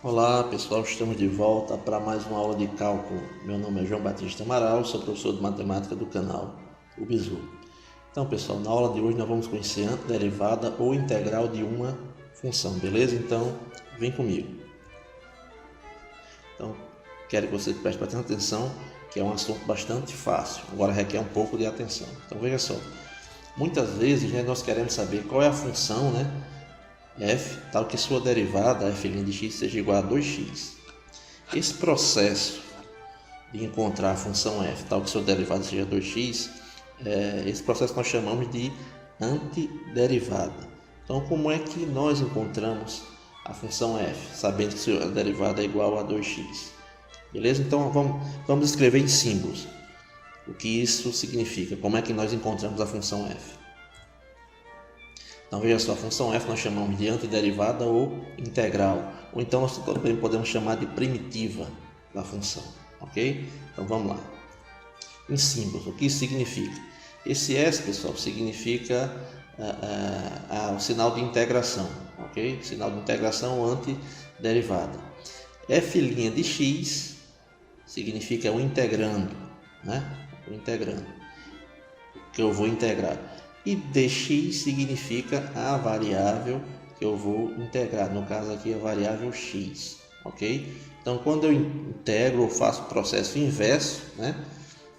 Olá pessoal, estamos de volta para mais uma aula de cálculo. Meu nome é João Batista Amaral, sou professor de matemática do canal O Bizu. Então pessoal, na aula de hoje nós vamos conhecer antiderivada ou integral de uma função, beleza? Então vem comigo. Então quero que você preste bastante atenção, que é um assunto bastante fácil, agora requer um pouco de atenção. Então veja só, muitas vezes nós queremos saber qual é a função, f, tal que sua derivada, f' de x, seja igual a 2x. Esse processo de encontrar a função f, tal que sua derivada seja 2x, esse processo nós chamamos de antiderivada. Então, como é que nós encontramos a função f, sabendo que sua derivada é igual a 2x? Beleza? Então, vamos escrever em símbolos o que isso significa, como é que nós encontramos a função f. Então veja só, a função f nós chamamos de antiderivada ou integral, ou então nós também podemos chamar de primitiva da função, ok? Então vamos lá. Em símbolos, o que isso significa? Esse S, pessoal, significa o sinal de integração, ok? Sinal de integração ou antiderivada. F' de x significa o integrando, o integrando, que eu vou integrar. E dx significa a variável que eu vou integrar, no caso aqui a variável x, ok? Então quando eu integro ou faço o processo inverso,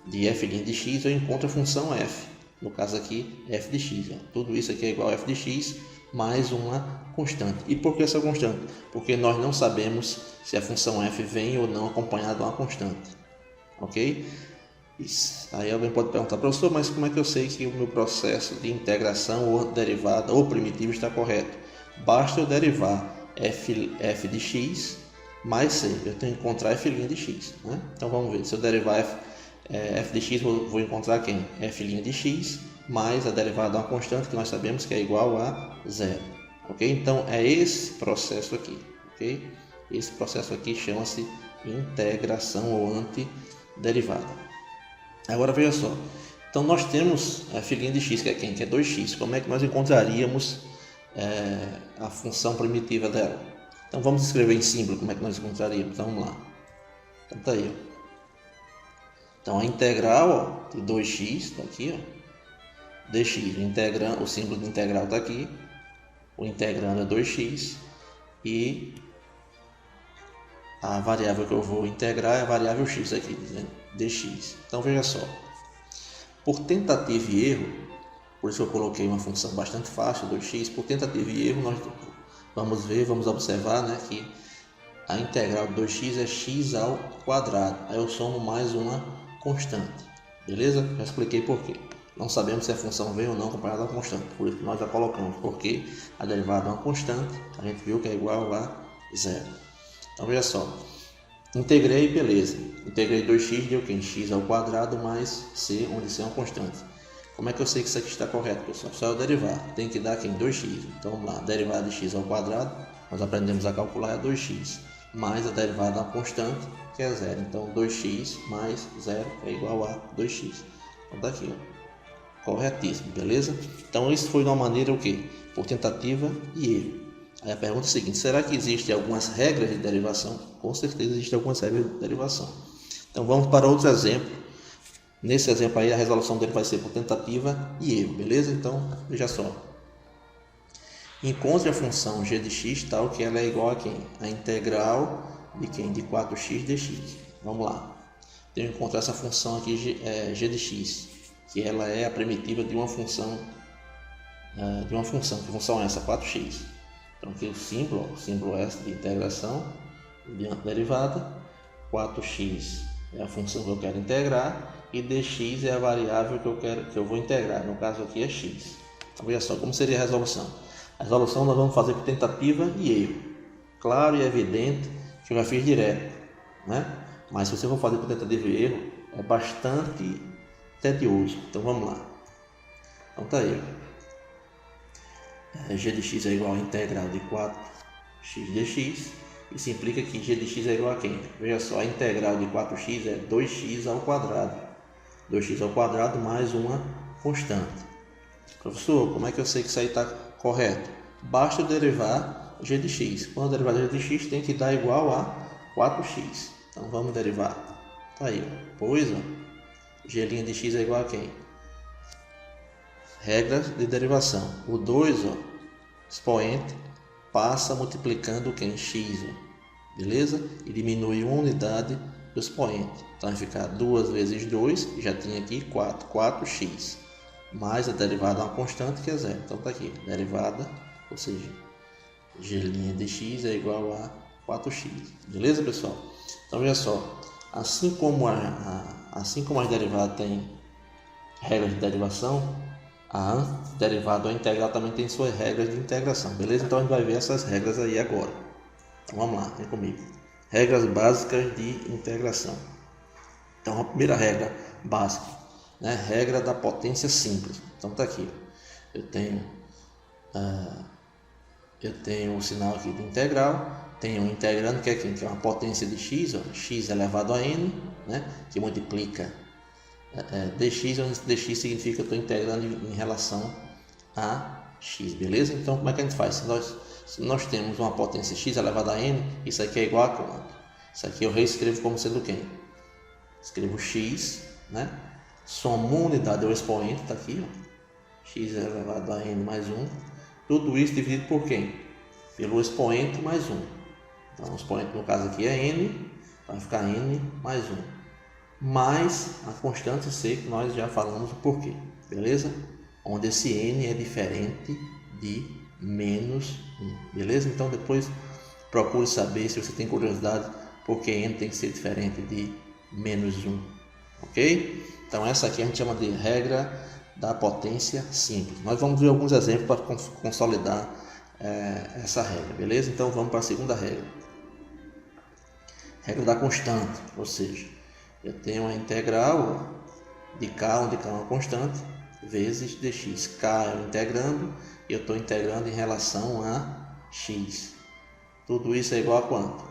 de f' de x, eu encontro a função f, no caso aqui f de x, tudo isso aqui é igual a f de x mais uma constante. E por que essa constante? Porque nós não sabemos se a função f vem ou não acompanhada de uma constante, ok? Isso. Aí alguém pode perguntar, professor, mas como é que eu sei que o meu processo de integração ou derivada ou primitiva está correto? Basta eu derivar f de x mais c, eu tenho que encontrar f' de x. Então vamos ver, se eu derivar f de x, vou encontrar quem? F' de x mais a derivada de uma constante que nós sabemos que é igual a zero. Ok? Então é esse processo aqui. Ok? Esse processo aqui chama-se integração ou antiderivada. Agora veja só, então nós temos a f' de x, que é quem? Que é 2x. Como é que nós encontraríamos a função primitiva dela? Então vamos escrever em símbolo como é que nós encontraríamos. Então vamos lá. Então tá aí. Então a integral de 2x está aqui, dx. O símbolo de integral está aqui. O integrando é 2x. E a variável que eu vou integrar é a variável x aqui, dizendo dx. Então veja só, por tentativa e erro, por isso eu coloquei uma função bastante fácil, 2x, por tentativa e erro nós vamos observar que a integral de 2x é x ao quadrado, aí eu somo mais uma constante, beleza? Já expliquei por quê. Não sabemos se a função vem ou não acompanhada da constante, por isso que nós já colocamos, porque a derivada é uma constante, a gente viu que é igual a zero. Então veja só, integrei, beleza, integrei 2x deu quem? X ao quadrado mais c, onde c é uma constante. Como é que eu sei que isso aqui está correto, pessoal? Só eu derivar, tem que dar quem? 2x. Então vamos lá, derivada de x ao quadrado, nós aprendemos a calcular é 2x, mais a derivada de uma constante, que é zero. Então 2x mais zero é igual a 2x. Então tá aqui, corretíssimo, beleza? Então isso foi de uma maneira o quê? Por tentativa e erro. Aí a pergunta é a seguinte, será que existem algumas regras de derivação? Com certeza existem algumas regras de derivação. Então vamos para outro exemplo. Nesse exemplo aí a resolução dele vai ser por tentativa e erro, beleza? Então veja só. Encontre a função g de x tal que ela é igual a quem? A integral de quem? De 4x dx. Vamos lá. Tenho que encontrar essa função aqui g de x, que ela é a primitiva de uma função, que função é essa? 4x. Então aqui o símbolo S de integração, de derivada, 4x é a função que eu quero integrar e dx é a variável que eu vou integrar, no caso aqui é x. Então veja só, como seria a resolução? A resolução nós vamos fazer por tentativa e erro. Claro e evidente que eu já fiz direto, mas se você for fazer por tentativa e erro, é bastante tedioso. Então vamos lá. Então tá aí. G de x é igual a integral de 4x dx. Isso implica que g de x é igual a quem? Veja só, a integral de 4x é 2x ao quadrado. 2x ao quadrado mais uma constante. Professor, como é que eu sei que isso aí está correto? Basta eu derivar g de x. Quando a derivada de x tem que dar igual a 4x. Então vamos derivar. Tá aí, ó. Pois, ó, g' de x é igual a quem? Regra de derivação. O 2, ó, expoente, passa multiplicando quem? X, ó, beleza? E diminui uma unidade do expoente. Então vai ficar 2 vezes 2, já tinha aqui 4, 4x. Mais a derivada é uma constante que é zero. Então tá aqui, derivada, ou seja, g' de x é igual a 4x. Beleza, pessoal? Então veja só, assim como as derivadas têm regras de derivação, a derivada ou a integral também tem suas regras de integração. Beleza? Então a gente vai ver essas regras aí agora. Então vamos lá, vem comigo. Regras básicas de integração. Então a primeira regra básica, né? Regra da potência simples. Então tá aqui, eu tenho o sinal aqui de integral, tenho um integrando que é aqui, que é uma potência de x, ó, x elevado a n, né? Que multiplica dx, onde dx significa que eu estou integrando em relação a x, beleza? Então como é que a gente faz? Se nós temos uma potência x elevado a n, isso aqui é igual a quanto? Isso aqui eu reescrevo como sendo quem? Escrevo x, né? Soma uma unidade ao expoente, está aqui, ó, x elevado a n mais 1. Tudo isso dividido por quem? Pelo expoente mais 1. Então o expoente no caso aqui é n, vai ficar n mais 1. Mais a constante c, que nós já falamos o porquê, beleza? Onde esse n é diferente de menos 1, beleza? Então depois procure saber, se você tem curiosidade, por que n tem que ser diferente de menos 1, ok? Então essa aqui a gente chama de regra da potência simples. Nós vamos ver alguns exemplos para consolidar essa regra, beleza? Então vamos para a segunda regra. Regra da constante, ou seja, eu tenho uma integral de k, onde k é uma constante, vezes dx. K é o integrando e eu estou integrando em relação a x. Tudo isso é igual a quanto?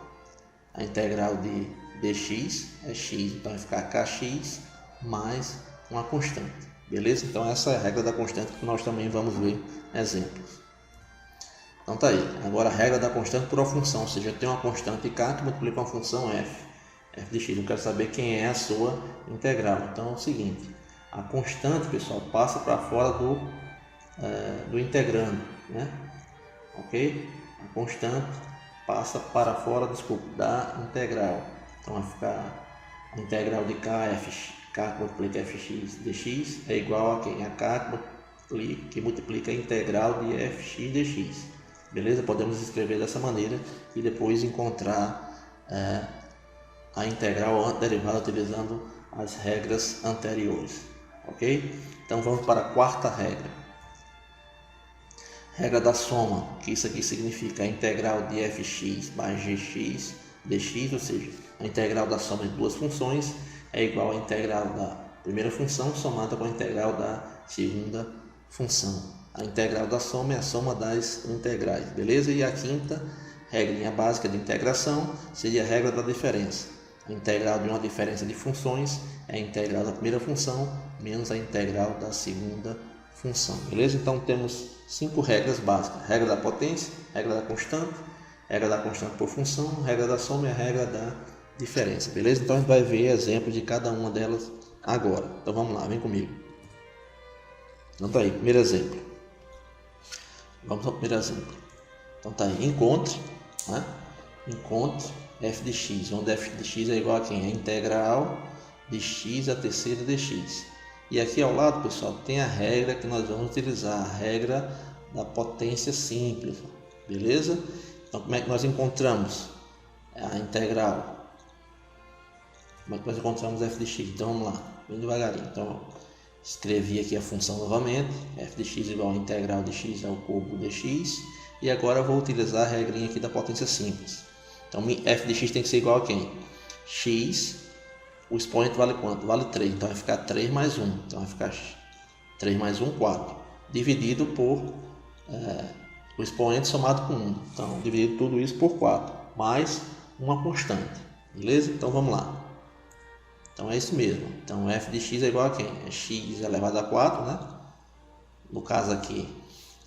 A integral de dx é x, então vai ficar kx mais uma constante, beleza? Então essa é a regra da constante que nós também vamos ver exemplos. Então tá aí, agora a regra da constante por uma função, ou seja, eu tenho uma constante k que multiplica uma função f de x, eu quero saber quem é a sua integral. Então é o seguinte, a constante, pessoal, passa para fora do integrando, né? Ok? A constante passa para fora, da integral. Então vai ficar a integral de k que multiplica fx dx é igual a quem? A k que multiplica a integral de fx dx. Beleza? Podemos escrever dessa maneira e depois encontrar a integral ou a derivada utilizando as regras anteriores. Ok? Então vamos para a quarta regra. Regra da soma, que isso aqui significa a integral de fx mais gx dx, ou seja, a integral da soma de duas funções é igual à integral da primeira função somada com a integral da segunda função. A integral da soma é a soma das integrais, beleza? E a quinta regrinha básica de integração seria a regra da diferença. A integral de uma diferença de funções é a integral da primeira função menos a integral da segunda função, beleza? Então temos 5 regras básicas: regra da potência, regra da constante por função, regra da soma e a regra da diferença, beleza? Então a gente vai ver exemplos de cada uma delas agora. Então vamos lá, vem comigo. Então tá aí, primeiro exemplo. Vamos ao primeiro exemplo. Então tá aí, encontre f de x, onde f de x é igual a quem? A integral de x a terceira de x. E aqui ao lado, pessoal, tem a regra que nós vamos utilizar, a regra da potência simples, beleza? Então como é que nós encontramos a integral? Como é que nós encontramos f de x? Então vamos lá, bem devagarinho. Então escrevi aqui a função novamente, f de x igual a integral de x ao cubo dx. E agora eu vou utilizar a regrinha aqui da potência simples. Então f de x tem que ser igual a quem? X, o expoente vale quanto? Vale 3, então vai ficar 3 mais 1. Então vai ficar 3 mais 1, 4. Dividido por o expoente somado com 1. Então dividido tudo isso por 4, mais uma constante. Beleza? Então vamos lá. Então é isso mesmo. Então f de x é igual a quem? É x elevado a 4, né? No caso aqui,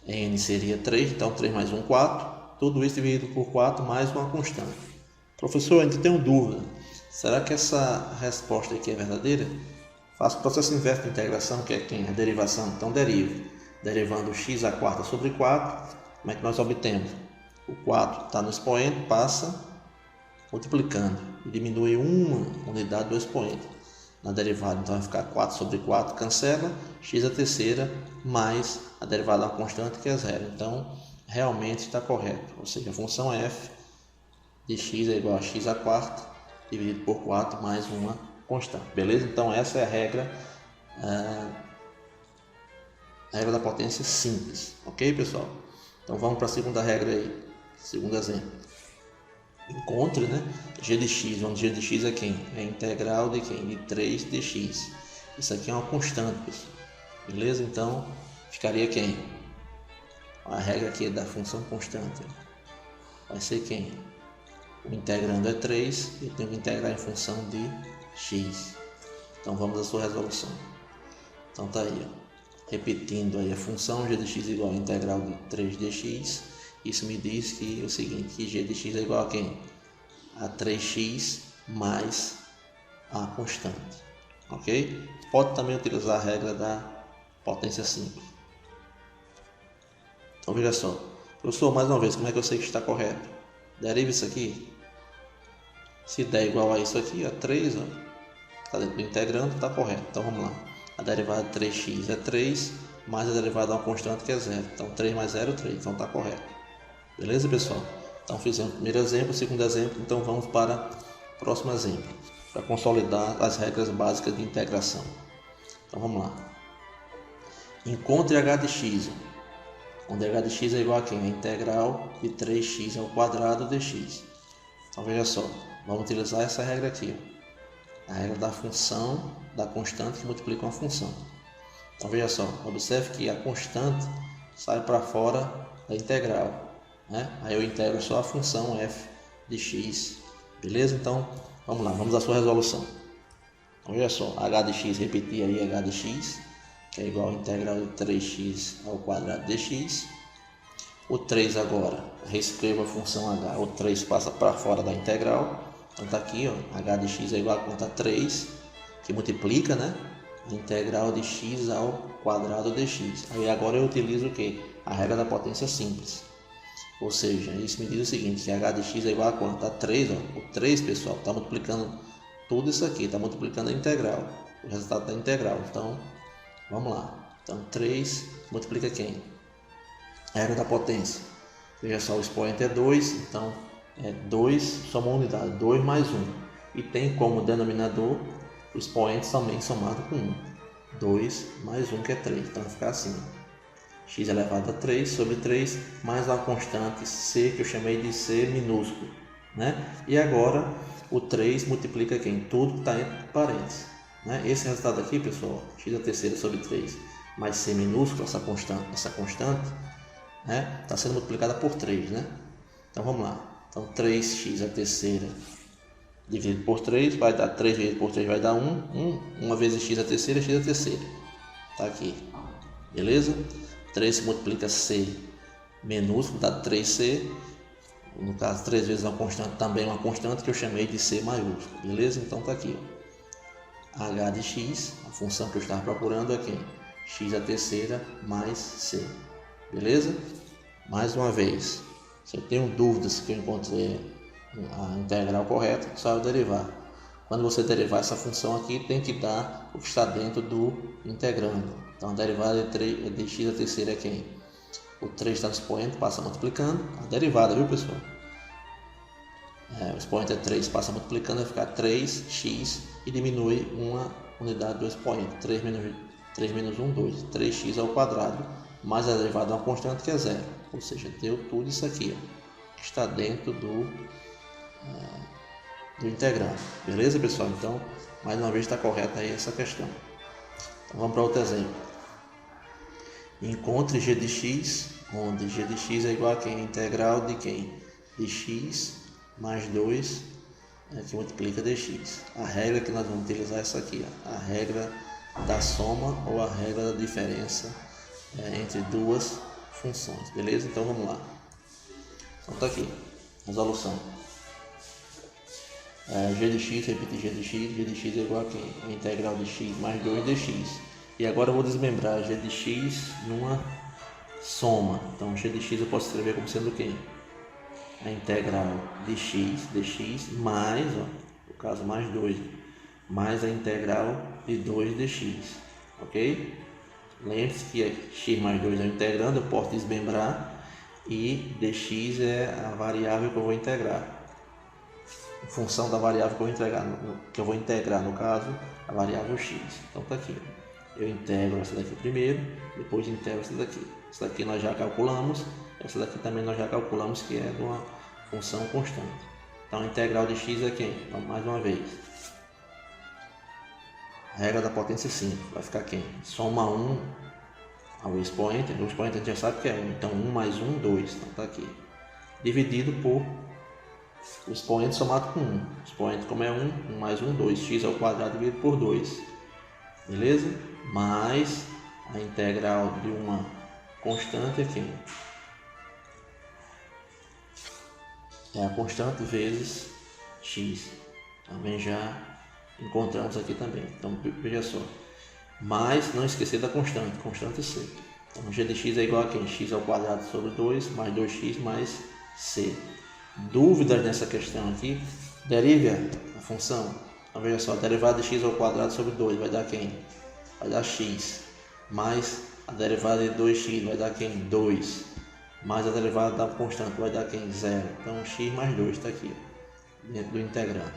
n seria 3, então 3 mais 1, 4. tudo isso dividido por 4 mais uma constante. Professor, ainda tenho dúvida, será que essa resposta aqui é verdadeira? Faço o processo inverso de integração, que é quem? A derivação. Então derive. Derivando x à quarta sobre 4, como é que nós obtemos? O 4 está no expoente, passa multiplicando e diminui uma unidade do expoente. Na derivada, então vai ficar 4 sobre 4, cancela, x à terceira mais a derivada da constante, que é 0. Então realmente está correto, ou seja, a função f de x é igual a x à quarta dividido por 4 mais uma constante. Beleza? Então essa é a regra da potência simples, ok, pessoal? Então vamos para a segunda regra aí, segundo exemplo. Encontre, né, g de x, onde g de x é quem? É a integral de quem? De 3 dx. Isso aqui é uma constante, pessoal. Beleza? Então ficaria quem? A regra aqui é da função constante. Vai ser quem? O integrando é 3 e eu tenho que integrar em função de x. Então vamos à sua resolução. Então tá aí, ó. Repetindo aí a função g de x é igual a integral de 3 dx. Isso me diz que é o seguinte, que g de x é igual a quem? A 3x mais a constante. Ok? Pode também utilizar a regra da potência simples. Então veja só. Professor, mais uma vez, como é que eu sei que está correto? Deriva isso aqui. Se der igual a isso aqui, a 3, está dentro do integrando, está correto. Então vamos lá. A derivada de 3x é 3, mais a derivada de uma constante que é 0. Então 3 mais 0 é 3, então está correto. Beleza, pessoal? Então fizemos o primeiro exemplo, o segundo exemplo, então vamos para o próximo exemplo, para consolidar as regras básicas de integração. Então vamos lá. Encontre h de x, onde h de x é igual a quem? A integral de 3x ao quadrado dx. Então veja só, vamos utilizar essa regra aqui, a regra da função, da constante que multiplica uma função. Então veja só, observe que a constante sai para fora da integral, né? Aí eu integro só a função f de x, beleza? Então vamos lá, vamos à sua resolução. Então veja só, h de x, repetir aí h de x, que é igual a integral de 3x ao quadrado dx. O 3 agora, reescrevo a função h, o 3 passa para fora da integral. Então está aqui, ó, h de x é igual a quanto? A 3, que multiplica, né? A integral de x ao quadrado dx. Aí agora eu utilizo o que? A regra da potência simples. Ou seja, isso me diz o seguinte, que h de x é igual a quanto? A 3, ó. O 3, pessoal, está multiplicando tudo isso aqui, está multiplicando a integral, o resultado da integral. Então, vamos lá. Então, 3 multiplica quem? A regra da potência. Veja só, o expoente é 2, então é 2, soma uma unidade, 2 mais 1. E tem como denominador o expoente também somado com 1. 2 mais 1, que é 3. Então vai ficar assim, x elevado a 3 sobre 3 mais uma constante c, que eu chamei de c minúsculo, né? E agora o 3 multiplica quem? Tudo que está entre parênteses, né? Esse resultado aqui, pessoal, x a terceira sobre 3 mais c minúsculo, essa constante, né? Está sendo multiplicada por 3, né? Então vamos lá. Então 3x a terceira dividido por 3 vai dar 3 dividido por 3 vai dar 1. 1 vezes x a terceira, x a terceira. Tá aqui. Beleza? 3 se multiplica c minúsculo, dá 3c. No caso, 3 vezes uma constante, também uma constante que eu chamei de c maiúsculo. Beleza? Então tá aqui, ó. H de x, a função que eu estava procurando é quem? X a terceira mais c. Beleza? Mais uma vez, se eu tenho dúvidas que eu encontrei a integral correta, só eu derivar. Quando você derivar essa função aqui, tem que dar o que está dentro do integrando. Então a derivada de x a terceira é quem? O 3 está no expoente, passa multiplicando. A derivada, viu, pessoal? O expoente é 3, passa multiplicando, vai ficar 3x e diminui uma unidade do expoente. 3 menos 1, 2. 3x ao quadrado mais a derivada de uma constante que é 0. Ou seja, deu tudo isso aqui, ó, que está dentro do integrando. Beleza, pessoal? Então, mais uma vez está correta aí essa questão. Então, vamos para outro exemplo. Encontre g de x, onde g de x é igual a quem? A integral de quem? De x mais 2, que multiplica dx. A regra que nós vamos utilizar é essa aqui, ó, a regra da soma ou a regra da diferença entre duas funções. Beleza? Então, vamos lá. Então tá aqui, resolução. G de x, repetir G de x é igual a quem? A integral de x mais 2 dx. E agora eu vou desmembrar G de x numa soma. Então G de x eu posso escrever como sendo o quê? A integral de x dx mais, ó, no caso mais 2, mais a integral de 2 dx, ok? Lembre-se que x mais 2 é o integrando, eu posso desmembrar, e dx é a variável que eu vou integrar, em função da variável que eu vou integrar, no caso, a variável x. Então tá aqui, eu integro essa daqui primeiro, depois integro essa daqui. Essa daqui nós já calculamos, essa daqui também nós já calculamos, que é de uma função constante. Então a integral de x é quem? Então, mais uma vez, regra da potência 5, vai ficar quem? Soma 1 ao expoente, o expoente a gente já sabe que é 1, então 1 mais 1, 2, então está aqui, dividido por o expoente somado com 1, o expoente como é 1, 1 mais 1, 2, x ao quadrado dividido por 2, beleza? Mais a integral de uma constante aqui, é a constante vezes x, também já encontramos aqui também. Então veja só, mas não esquecer da constante c. Então g de x é igual a quem? X ao quadrado sobre 2 mais 2x mais c. Dúvidas nessa questão aqui? Derive a função. Então veja só, a derivada de x ao quadrado sobre 2 vai dar quem? Vai dar x, mais a derivada de 2x vai dar quem? 2, mais a derivada da constante vai dar quem? 0. Então x mais 2 está aqui, dentro do integrando.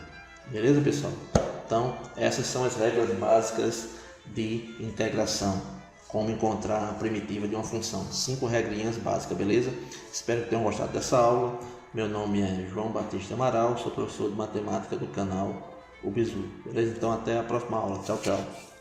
Beleza, pessoal? Então essas são as regras básicas de integração, como encontrar a primitiva de uma função. 5 regrinhas básicas, beleza? Espero que tenham gostado dessa aula. Meu nome é João Batista Amaral, sou professor de matemática do canal O Bizu. Beleza? Então até a próxima aula. Tchau, tchau.